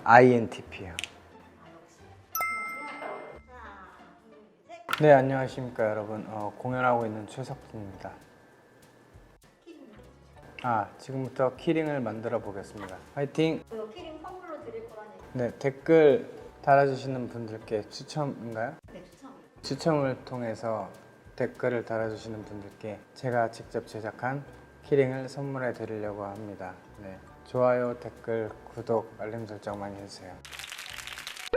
INTP요. 네, 안녕하십니까 여러분. 공연하고 있는 최석진입니다. 지금부터 키링을 만들어 보겠습니다. 화이팅! 그리고 키링 선물로 드릴 거라니. 네, 댓글 달아주시는 분들께 추첨인가요? 네, 추첨이요. 추첨을 통해서 댓글을 달아주시는 분들께 제가 직접 제작한 키링을 선물해 드리려고 합니다. 네, 좋아요, 댓글, 구독, 알림 설정 많이 해주세요.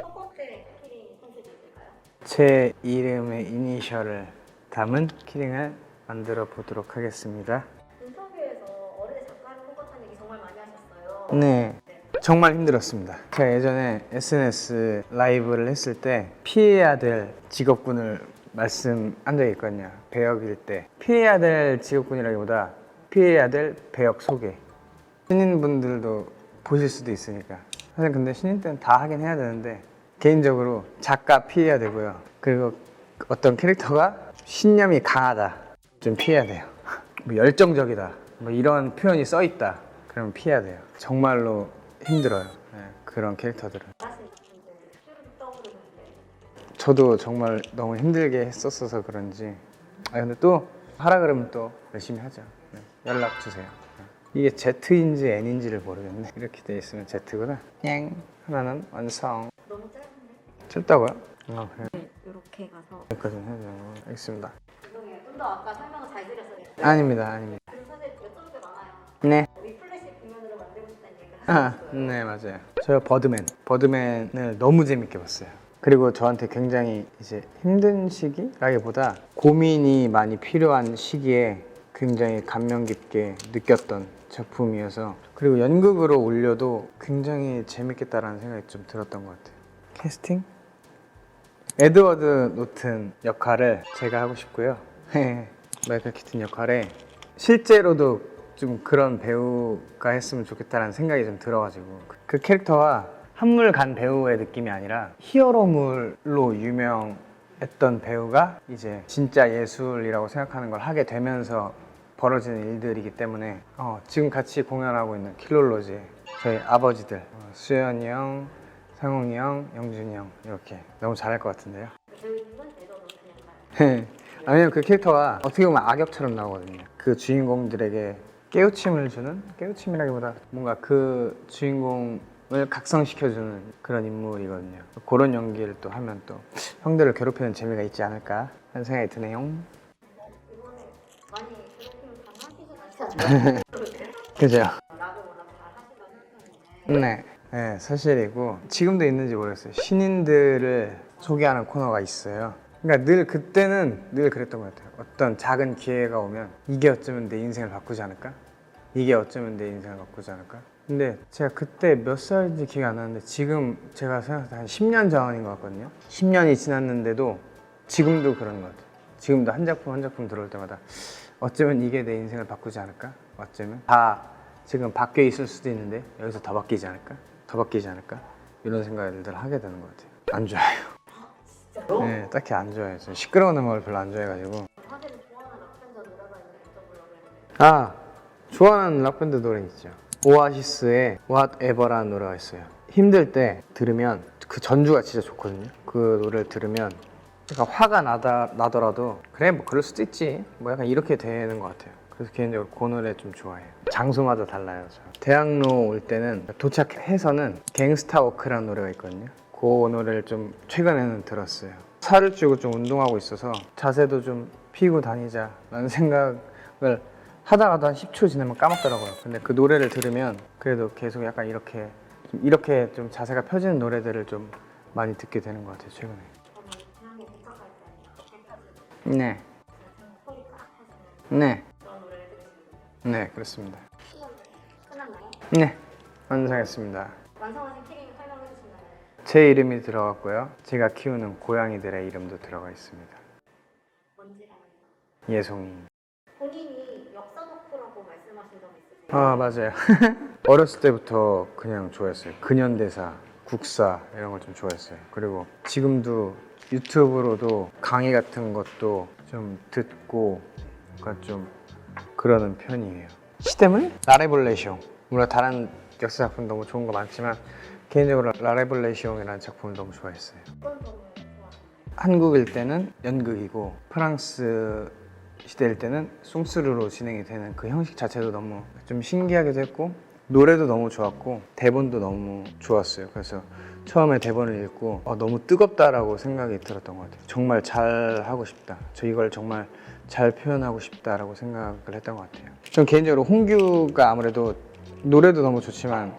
첫 번째 키링 컨셉이 있을까요? 제 이름의 이니셜을 담은 키링을 만들어 보도록 하겠습니다. 인터뷰에서 어른의 작가를 꿈꿨다는 얘기 정말 많이 하셨어요. 네, 정말 힘들었습니다. 제가 예전에 SNS 라이브를 했을 때 피해야 될 직업군을 말씀한 적이 있거든요. 배역일 때 피해야 될 직업군이라기보다 피해야 될 배역 소개. 신인분들도 보실 수도 있으니까. 사실 근데 신인 때는 다 하긴 해야 되는데 개인적으로 작가 피해야 되고요. 그리고 어떤 캐릭터가 신념이 강하다, 좀 피해야 돼요. 뭐 열정적이다, 뭐 이런 표현이 써 있다, 그러면 피해야 돼요. 정말로 힘들어요. 네, 그런 캐릭터들은. 말씀 분들 쭈르륵 떠오르는데 저도 정말 너무 힘들게 했었어서 그런지. 근데 또 하라 그러면 또 열심히 하죠. 네, 연락 주세요. 네. 이게 Z인지 N인지를 모르겠네. 이렇게 돼 있으면 Z구나. 냥 하나는 완성. 너무 짧은데? 짧다고요? 그래요. 네, 이렇게 가서 여기까지는 해야 되는 거. 알겠습니다. 죄송해요. 좀 더 아까 설명을 잘 드렸어야 했어요. 아닙니다. 그리고 사실 여쭤볼 게 많아요. 네. 위플래시 공연으로 만들고 싶다는 얘기를 하셨어요. 네, 맞아요. 저 버드맨을 너무 재밌게 봤어요. 그리고 저한테 굉장히 이제 힘든 시기라기보다 고민이 많이 필요한 시기에 굉장히 감명 깊게 느꼈던 작품이어서, 그리고 연극으로 올려도 굉장히 재밌겠다라는 생각이 좀 들었던 것 같아요. 캐스팅? 에드워드 노튼 역할을 제가 하고 싶고요. 마이클 키튼 역할에 실제로도 좀 그런 배우가 했으면 좋겠다라는 생각이 좀 들어가지고, 그 캐릭터가 한물간 배우의 느낌이 아니라 히어로물로 유명했던 배우가 이제 진짜 예술이라고 생각하는 걸 하게 되면서 벌어지는 일들이기 때문에 지금 같이 공연하고 있는 킬롤로지의 저희 아버지들, 수현이 형, 상웅이 형, 영준이 형, 이렇게 너무 잘할 것 같은데요. 배우님은 에드워드 노튼일까요? 왜냐면 그 캐릭터가 어떻게 보면 악역처럼 나오거든요. 그 주인공들에게 깨우침을 주는, 깨우침이라기보다 뭔가 그 주인공을 각성시켜주는 그런 인물이거든요. 그런 연기를 또 하면 또 형들을 괴롭히는 재미가 있지 않을까 하는 생각이 드네요. 이번에 많이 괴롭힘을 당하시진 않지 않나요? 그죠? 나도 워낙 잘 하시던 편인데 네, 사실이고 지금도 있는지 모르겠어요. 신인들을 소개하는 코너가 있어요. 그러니까 늘 그때는 늘 그랬던 것 같아요. 어떤 작은 기회가 오면 이게 어쩌면 내 인생을 바꾸지 않을까? 이게 어쩌면 내 인생을 바꾸지 않을까? 근데 제가 그때 몇 살인지 기억이 안 나는데 지금 제가 생각할 때 한 10년 전인 것 같거든요. 10년이 지났는데도 지금도 그런 것 같아요. 지금도 한 작품 한 작품 들어올 때마다 어쩌면 이게 내 인생을 바꾸지 않을까? 어쩌면 다 지금 바뀌어 있을 수도 있는데 여기서 더 바뀌지 않을까? 더 바뀌지 않을까? 이런 생각을 늘 하게 되는 것 같아요. 안 좋아요. 진짜로? 네, 딱히 안 좋아해요. 저 시끄러운 음악을 별로 안 좋아해가지고. 사실 좋아하는 락밴드 노래가 있는데 여쭤보려고 했는데 좋아하는 락밴드 노래 있죠. 오아시스의 Whatever라는 노래가 있어요. 힘들 때 들으면 그 전주가 진짜 좋거든요. 그 노래를 들으면 약간 화가 나더라도 그래 뭐 그럴 수도 있지 뭐 약간 이렇게 되는 것 같아요. 그래서 개인적으로 그 노래 좀 좋아해요. 장소마다 달라요. 저. 대학로 올 때는 도착해서는 갱스타 워크라는 노래가 있거든요. 그 노래를 좀 최근에는 들었어요. 살을 찌고 좀 운동하고 있어서 자세도 좀 피고 다니자 라는 생각을 하다가도 한 10초 지나면 까먹더라고요. 근데 그 노래를 들으면 그래도 계속 약간 이렇게 좀 자세가 펴지는 노래들을 좀 많이 듣게 되는 것 같아요, 최근에. 저는 대학에 도착할 때 펜타즈 네, 소리 딱 하시는 네, 그런 노래를 들으시거든요. 네, 그렇습니다. 끝났나요? 네, 완성했습니다. 완성하신 키링 설명해 주신다면 제 이름이 들어갔고요. 제가 키우는 고양이들의 이름도 들어가 있습니다. 뭔지라면 예송이. 본인이 역사 덕후라고 말씀하신 적 있으세요? 맞아요. 어렸을 때부터 그냥 좋아했어요. 근현대사, 국사 이런 걸 좀 좋아했어요. 그리고 지금도 유튜브로도 강의 같은 것도 좀 듣고 약간 좀 그러는 편이에요. 시대물? 나레볼레쇼. 물론 다른 역사 작품 너무 좋은 거 많지만 개인적으로 라레블레시옹이라는 작품을 너무 좋아했어요. 어떤 점을 좋아하시나요? 한국일 때는 연극이고 프랑스 시대일 때는 송스루로 진행이 되는 그 형식 자체도 너무 좀 신기하기도 했고 노래도 너무 좋았고 대본도 너무 좋았어요. 그래서 처음에 대본을 읽고 너무 뜨겁다라고 생각이 들었던 것 같아요. 정말 잘 하고 싶다. 저 이걸 정말 잘 표현하고 싶다라고 생각을 했던 것 같아요. 전 개인적으로 홍규가 아무래도 노래도 너무 좋지만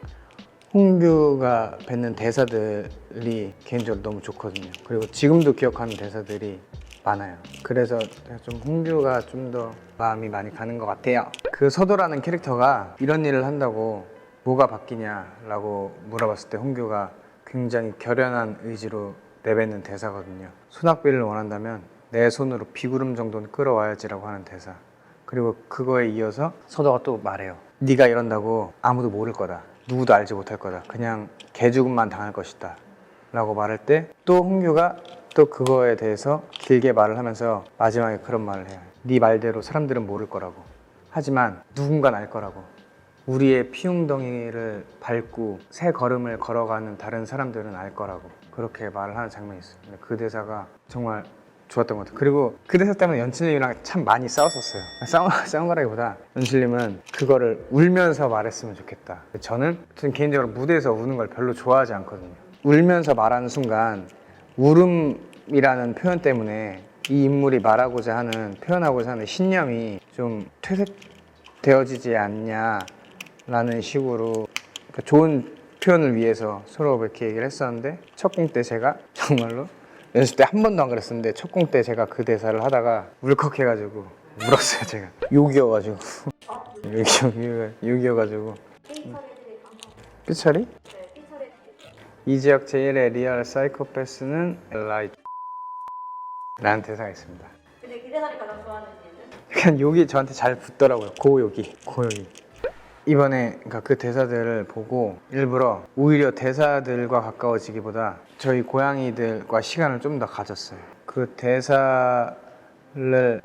홍규가 뱉는 대사들이 개인적으로 너무 좋거든요. 그리고 지금도 기억하는 대사들이 많아요. 그래서 좀 홍규가 좀 더 마음이 많이 가는 것 같아요. 그 서도라는 캐릭터가 이런 일을 한다고 뭐가 바뀌냐라고 물어봤을 때 홍규가 굉장히 결연한 의지로 내뱉는 대사거든요. 손학비를 원한다면 내 손으로 비구름 정도는 끌어와야지라고 하는 대사. 그리고 그거에 이어서 서도가 또 말해요. 네가 이런다고 아무도 모를 거다. 누구도 알지 못할 거다. 그냥 개죽음만 당할 것이다 라고 말할 때 또 홍규가 또 그거에 대해서 길게 말을 하면서 마지막에 그런 말을 해요. 네 말대로 사람들은 모를 거라고. 하지만 누군가는 알 거라고. 우리의 피웅덩이를 밟고 새 걸음을 걸어가는 다른 사람들은 알 거라고. 그렇게 말을 하는 장면이 있어요. 근데 그 대사가 정말 좋았던 것 같아요. 그리고 그 대사 때문에 연출님이랑 참 많이 싸웠었어요. 싸운 거라기보다 연출님은 그거를 울면서 말했으면 좋겠다. 저는 개인적으로 무대에서 우는 걸 별로 좋아하지 않거든요. 울면서 말하는 순간 울음이라는 표현 때문에 이 인물이 말하고자 하는 표현하고자 하는 신념이 좀 퇴색되어지지 않냐라는 식으로 그러니까 좋은 표현을 위해서 서로 그렇게 얘기를 했었는데 첫 공 때 제가 정말로 연습 때 한 번도 안 그랬었는데 첫 공 때 제가 그 대사를 하다가 울컥해가지고 울었어요. 제가 욕이어가지고 욕이어가지고 삐처리 해드릴 방법. 삐처리? 네, 삐처리 해드릴게요. 이지혁 제1의 리얼 사이코패스는 엘라이 라는 대사가 있습니다. 근데 이 대사를 가장 좋아하는 이유는? 약간 욕이 저한테 잘 붙더라고요. 고욕이. 이번에 그러니까 그 대사들을 보고 일부러 오히려 대사들과 가까워지기보다 저희 고양이들과 시간을 좀 더 가졌어요. 그 대사를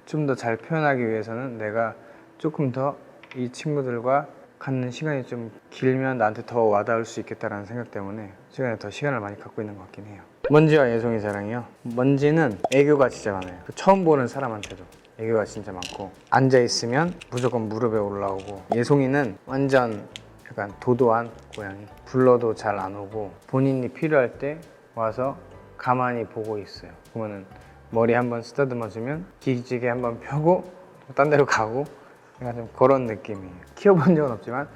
좀 더 잘 표현하기 위해서는 내가 조금 더 이 친구들과 갖는 시간이 좀 길면 나한테 더 와닿을 수 있겠다라는 생각 때문에 시간에 더 시간을 많이 갖고 있는 것 같긴 해요. 먼지와 예송이 자랑이요. 먼지는 애교가 진짜 많아요. 처음 보는 사람한테도 애교가 진짜 많고 앉아있으면 무조건 무릎에 올라오고 예송이는 완전 약간 도도한 고양이. 불러도 잘 안 오고 본인이 필요할 때 와서 가만히 보고 있어요. 그러면은 머리 한번 쓰다듬어주면 기지개 한번 펴고 딴 데로 가고 약간 좀 그런 느낌이에요. 키워본 적은 없지만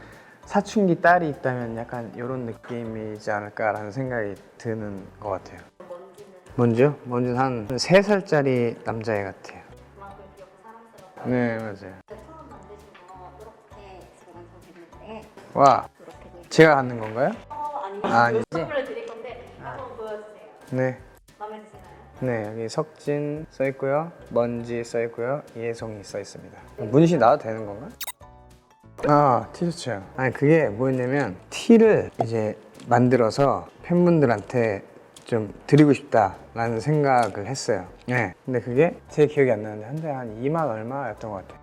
사춘기 딸이 있다면 약간 이런 느낌이지 않을까라는 생각이 드는 것 같아요. 먼지는 먼지요? 먼지는 한 3살짜리 남자애 같아요. 그만큼 귀엽고 사랑스러워. 네, 맞아요. 처음 만드신 거 이렇게 지금 완성됐는데 와, 이렇게 제가 갖는 건가요? 아니면 아니지. 선물을 드릴 건데 한번 보여주세요. 네. 마음에 드시나요? 네, 여기 석진 써 있고요. 먼지 써 있고요. 예송이 써 있습니다. 문신 나와도 되는 건가? 아, 티셔츠요. 아니, 그게 뭐였냐면 티를 이제 만들어서 팬분들한테 좀 드리고 싶다라는 생각을 했어요. 네. 근데 그게 제 기억이 안 나는데 한 달에 한 2만 얼마였던 것 같아요.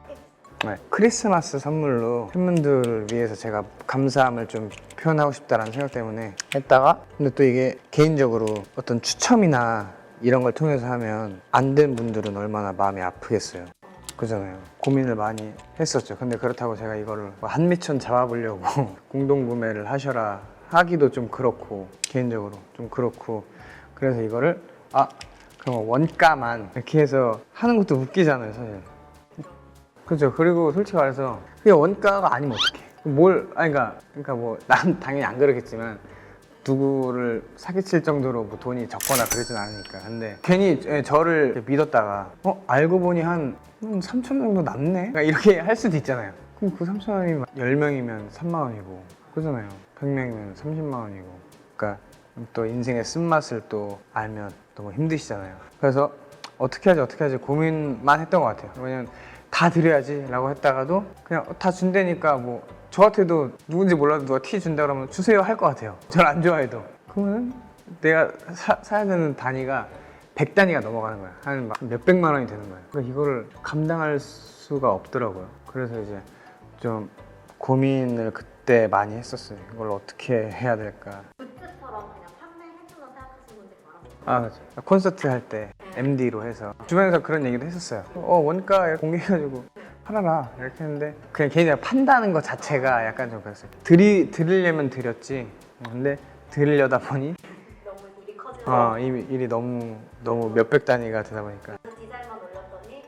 네. 크리스마스 선물로 팬분들을 위해서 제가 감사함을 좀 표현하고 싶다라는 생각 때문에 했다가 근데 또 이게 개인적으로 어떤 추첨이나 이런 걸 통해서 하면 안 된 분들은 얼마나 마음이 아프겠어요. 그잖아요. 고민을 많이 했었죠. 근데 그렇다고 제가 이거를 한미천 잡아보려고 공동구매를 하셔라 하기도 좀 그렇고 개인적으로 좀 그렇고 그래서 이거를 그럼 원가만 이렇게 해서 하는 것도 웃기잖아요, 사실. 그렇죠. 그리고 솔직히 말해서 그게 원가가 아니면 어떡해. 그러니까 뭐 난 당연히 안 그러겠지만 누구를 사기칠 정도로 뭐 돈이 적거나 그러진 않으니까. 근데 괜히 저를 믿었다가 알고 보니 한 3천 정도 남네? 그러니까 이렇게 할 수도 있잖아요. 그럼 그 3천 원이 10명이면 3만 원이고 그잖아요. 100명이면 30만 원이고 그러니까 또 인생의 쓴맛을 또 알면 너무 힘드시잖아요. 그래서 어떻게 하지 고민만 했던 것 같아요. 왜냐면 다 드려야지 라고 했다가도 그냥 다 준다니까 뭐 저한테도 누군지 몰라도 누가 티 준다 그러면 주세요 할 것 같아요. 저를 안 좋아해도. 그러면 내가 사야 되는 단위가 100단위가 넘어가는 거야. 한 몇백만 원이 되는 거야. 그러니까 이거를 감당할 수가 없더라고요. 그래서 이제 좀 고민을 그때 많이 했었어요. 이걸 어떻게 해야 될까. 굿즈처럼 그냥 판매해주면 생각하시는 분들이 많았어요. 아, 그렇죠. 콘서트 할 때 MD로 해서 주변에서 그런 얘기도 했었어요. 원가 공개해가지고 팔아라 이렇게 했는데 그냥 걔네가 판다는 것 자체가 약간 좀 그랬어요. 드리려면 드렸지. 근데 드리려다 보니 너무 일이 커지고 이미 일이 너무 몇백 단위가 되다 보니까. 그 디자인만 올렸더니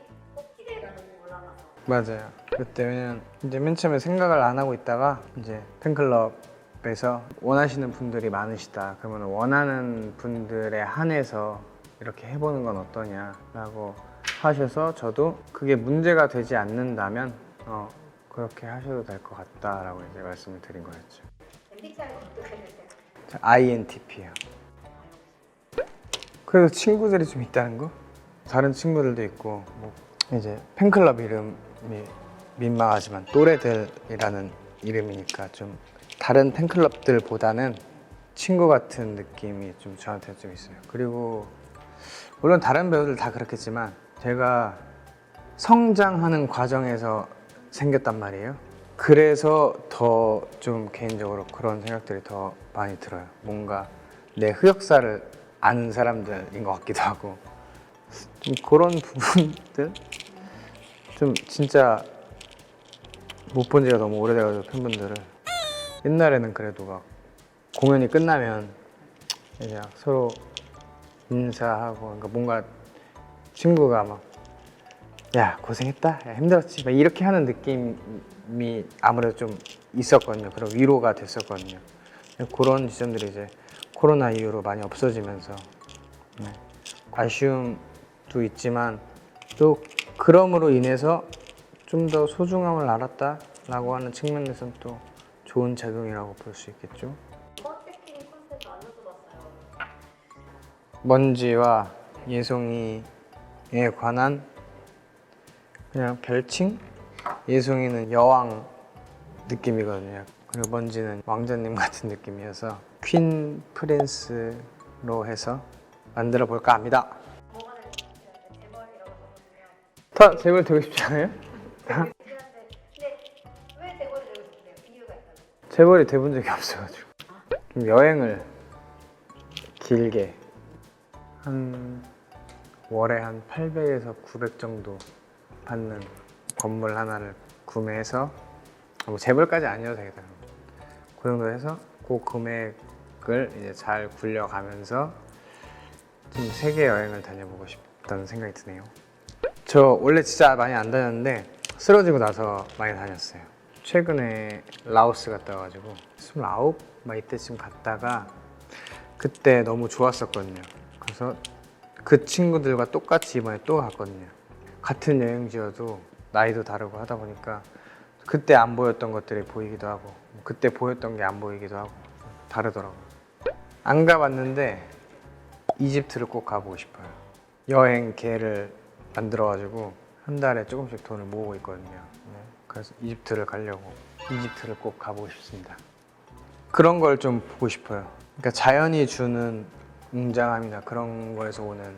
기대가 너무 올라가서 맞아요. 그때 왜냐면 이제 맨 처음에 생각을 안 하고 있다가 이제 팬클럽에서 원하시는 분들이 많으시다. 그러면 원하는 분들에 한해서 이렇게 해보는 건 어떠냐라고 하셔서 저도 그게 문제가 되지 않는다면 그렇게 하셔도 될 것 같다라고 이제 말씀을 드린 거였죠. MBTI가 어떻게 되세요? 저 INTP요. 그래서 친구들이 좀 있다는 거? 다른 친구들도 있고 뭐 이제 팬클럽 이름이 민망하지만 또래들이라는 이름이니까 좀 다른 팬클럽들보다는 친구 같은 느낌이 좀 저한테 좀 있어요. 그리고 물론 다른 배우들 다 그렇겠지만 제가 성장하는 과정에서 생겼단 말이에요. 그래서 더 좀 개인적으로 그런 생각들이 더 많이 들어요. 뭔가 내 흑역사를 아는 사람들인 것 같기도 하고 좀 그런 부분들 좀 진짜 못 본 지가 너무 오래돼가지고 팬분들을 옛날에는 그래도 막 공연이 끝나면 그냥 서로 인사하고 그러니까 뭔가 친구가 막 야 고생했다 야, 힘들었지 막 이렇게 하는 느낌이 아무래도 좀 있었거든요. 그런 위로가 됐었거든요. 그런 지점들이 이제 코로나 이후로 많이 없어지면서 아쉬움도 있지만 또 그럼으로 인해서 좀 더 소중함을 알았다라고 하는 측면에서는 또 좋은 작용이라고 볼 수 있겠죠. 버스킹 컨셉 안 여쭤봤어요. 먼지와 예송이에 관한 그냥 별칭? 예송이는 여왕 느낌이거든요. 그리고 먼지는 왕자님 같은 느낌이어서 퀸 프린스로 해서 만들어 볼까 합니다. 뭐가 되고 싶으세요? 재벌이라고 적어주면 다 재벌 되고 싶지 않아요? 근데 왜 재벌이 되고 싶으세요? 이유가 있다면? 재벌이 돼본 적이 없어가지고 좀 여행을 길게 한 월에 한 800에서 900 정도 받는 건물 하나를 구매해서 뭐 재벌까지 아니어도 되겠다. 그 정도 해서 그 금액을 이제 잘 굴려가면서 좀 세계 여행을 다녀보고 싶다는 생각이 드네요. 저 원래 진짜 많이 안 다녔는데 쓰러지고 나서 많이 다녔어요. 최근에 라오스 갔다 와가지고 29? 막 이때쯤 갔다가 그때 너무 좋았었거든요. 그래서 그 친구들과 똑같이 이번에 또 갔거든요. 같은 여행지여도 나이도 다르고 하다 보니까 그때 안 보였던 것들이 보이기도 하고 그때 보였던 게 안 보이기도 하고 다르더라고요. 안 가봤는데 이집트를 꼭 가보고 싶어요. 여행 계획을 만들어가지고 한 달에 조금씩 돈을 모으고 있거든요. 그래서 이집트를 가려고 이집트를 꼭 가보고 싶습니다. 그런 걸 좀 보고 싶어요. 그러니까 자연이 주는 웅장함이나 그런 거에서 오는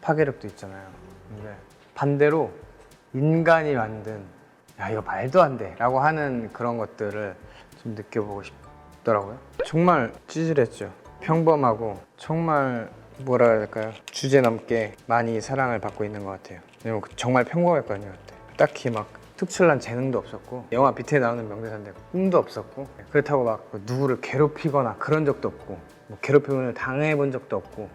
파괴력도 있잖아요. 근데 반대로 인간이 만든 야 이거 말도 안 돼 라고 하는 그런 것들을 좀 느껴보고 싶더라고요. 정말 찌질했죠. 평범하고 정말 뭐라 해야 될까요? 주제 넘게 많이 사랑을 받고 있는 것 같아요. 왜냐면 정말 평범했거든요 그때. 딱히 막 특출난 재능도 없었고 영화 BT에 나오는 명대사인데 꿈도 없었고 그렇다고 막 누구를 괴롭히거나 그런 적도 없고 뭐 괴롭힘을 당해본 적도 없고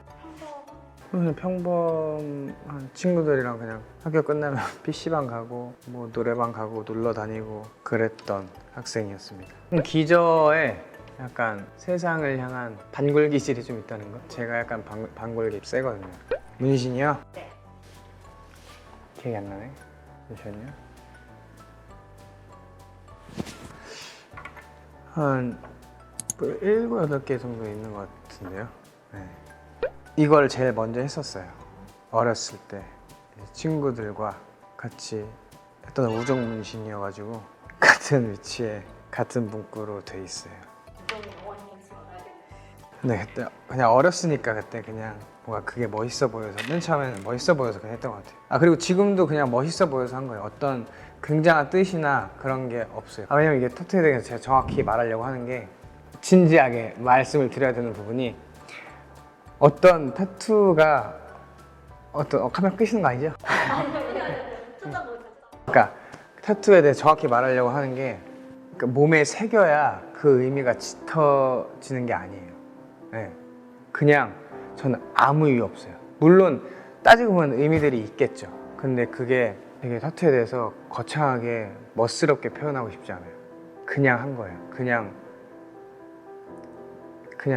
그냥 평범한 친구들이랑 그냥 학교 끝나면 PC방 가고 뭐 노래방 가고 놀러 다니고 그랬던 학생이었습니다. 기저에 약간 세상을 향한 반골 기질이 좀 있다는 거? 제가 약간 반골기 세거든요. 문신이요? 네. 기억이 안 나네. 잠시만요. 한 7, 8개 정도 있는 것 같은데요. 네. 이걸 제일 먼저 했었어요. 어렸을 때 친구들과 같이 했던 우정 문신이어가지고 같은 위치에 같은 문구로 돼 있어요. 우정이 영원히 지원하겠네. 근데 그때 그냥 어렸으니까 그때 그냥 뭔가 그게 멋있어 보여서 맨 처음에는 멋있어 보여서 그냥 했던 것 같아요. 아 그리고 지금도 그냥 멋있어 보여서 한 거예요. 어떤 굉장한 뜻이나 그런 게 없어요. 아, 왜냐면 이게 타투에 대해서 제가 정확히 말하려고 하는 게 진지하게 말씀을 드려야 되는 부분이 어떤 타투가 카메라 끄시는 거 아니죠? 그러니까 타투에 대해 정확히 말하려고 하는 게 그러니까 몸에 새겨야 그 의미가 짙어지는 게 아니에요. 네. 그냥 저는 아무 이유 없어요. 물론 따지고 보면 의미들이 있겠죠. 근데 그게 되게 타투에 대해서 거창하게 멋스럽게 표현하고 싶지 않아요. 그냥 한 거예요. 그냥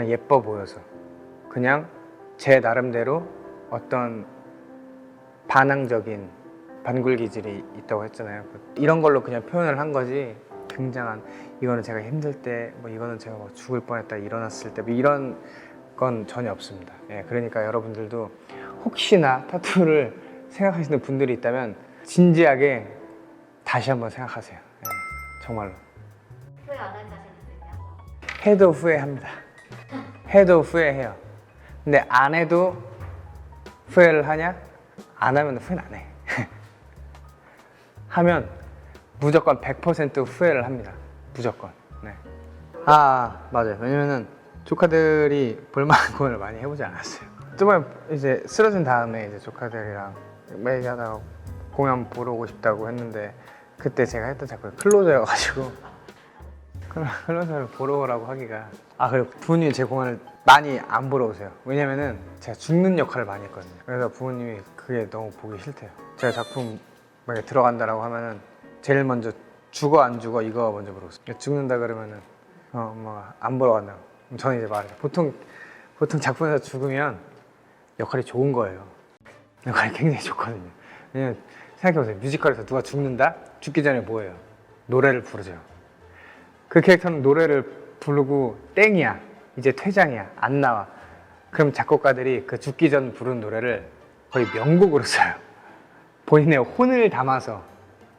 예뻐 보여서 그냥 제 나름대로 어떤 반항적인 반굴 기질이 있다고 했잖아요. 이런 걸로 그냥 표현을 한 거지 굉장한 이거는 제가 힘들 때 뭐 이거는 제가 뭐 죽을 뻔했다 일어났을 때 뭐 이런 건 전혀 없습니다. 예, 그러니까 여러분들도 혹시나 타투를 생각하시는 분들이 있다면 진지하게 다시 한번 생각하세요. 예, 정말로. 후회 안 할 자신 있으세요? 해도 후회합니다. 해도 후회해요. 근데 안 해도 후회를 하냐? 안 하면 후회는 안 해. 하면 무조건 100% 후회를 합니다. 무조건. 네. 맞아요. 왜냐면은 조카들이 볼만한 공연을 많이 해보지 않았어요. 저번에 이제 쓰러진 다음에 이제 조카들이랑 얘기하다가 공연 보러 오고 싶다고 했는데 그때 제가 했던 작품이 클로저여가지고 클로저를 보러 오라고 하기가 그리고 부모님이 제 공연을 많이 안 보러 오세요. 왜냐면은 제가 죽는 역할을 많이 했거든요. 그래서 부모님이 그게 너무 보기 싫대요. 제가 작품 만약에 들어간다라고 하면은 제일 먼저 죽어 안 죽어 이거 먼저 물어보세요. 죽는다 그러면은 엄마가 안 보러 간다고. 그럼 저는 이제 말해요. 보통 작품에서 죽으면 역할이 좋은 거예요. 역할이 굉장히 좋거든요. 왜냐면 생각해보세요. 뮤지컬에서 누가 죽는다? 죽기 전에 뭐예요? 노래를 부르죠. 그 캐릭터는 노래를 부르고 땡이야. 이제 퇴장이야. 안 나와. 그럼 작곡가들이 그 죽기 전 부른 노래를 거의 명곡으로 써요. 본인의 혼을 담아서.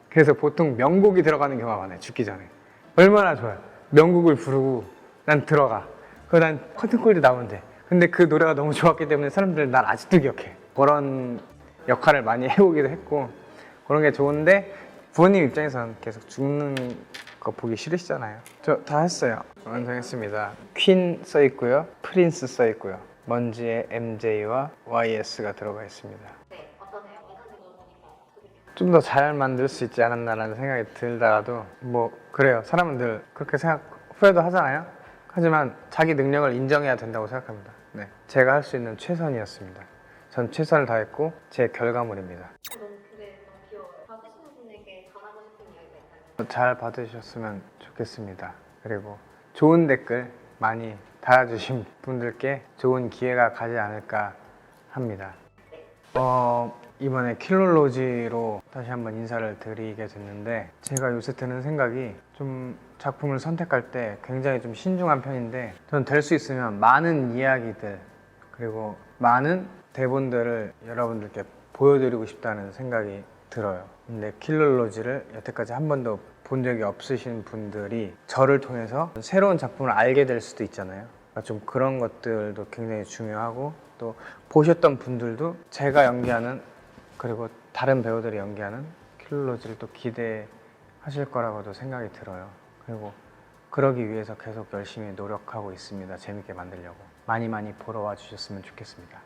그래서 보통 명곡이 들어가는 경우가 많아요. 죽기 전에. 얼마나 좋아요. 명곡을 부르고 난 들어가. 그리고 난 커튼콜도 나오면 돼. 근데 그 노래가 너무 좋았기 때문에 사람들은 날 아직도 기억해. 그런 역할을 많이 해오기도 했고 그런 게 좋은데 부모님 입장에서는 계속 죽는 거 보기 싫으시잖아요. 저 다 했어요. 완성했습니다. 퀸 써있고요. 프린스 써있고요. 먼지에 MJ와 YS가 들어가 있습니다. 네, 어떠세요? 좀 더 잘 만들 수 있지 않았나라는 생각이 들다가도 뭐 그래요. 사람은 늘 그렇게 후회도 하잖아요. 하지만 자기 능력을 인정해야 된다고 생각합니다. 네, 제가 할 수 있는 최선이었습니다. 전 최선을 다했고 제 결과물입니다. 그게 너무 귀여워요. 받으시는 분에게 전하고 싶은 이야기가 있다면? 잘 받으셨으면 좋겠습니다. 그리고 좋은 댓글 많이 달아주신 분들께 좋은 기회가 가지 않을까 합니다. 이번에 킬롤로지로 다시 한번 인사를 드리게 됐는데 제가 요새 드는 생각이 좀 작품을 선택할 때 굉장히 좀 신중한 편인데 저는 될 수 있으면 많은 이야기들 그리고 많은 대본들을 여러분들께 보여드리고 싶다는 생각이 들어요. 근데 킬롤로지를 여태까지 한 번도 본 적이 없으신 분들이 저를 통해서 새로운 작품을 알게 될 수도 있잖아요. 그러니까 좀 그런 것들도 굉장히 중요하고 또 보셨던 분들도 제가 연기하는 그리고 다른 배우들이 연기하는 킬롤로지를 또 기대하실 거라고도 생각이 들어요. 그리고 그러기 위해서 계속 열심히 노력하고 있습니다. 재밌게 만들려고. 많이 보러 와 주셨으면 좋겠습니다.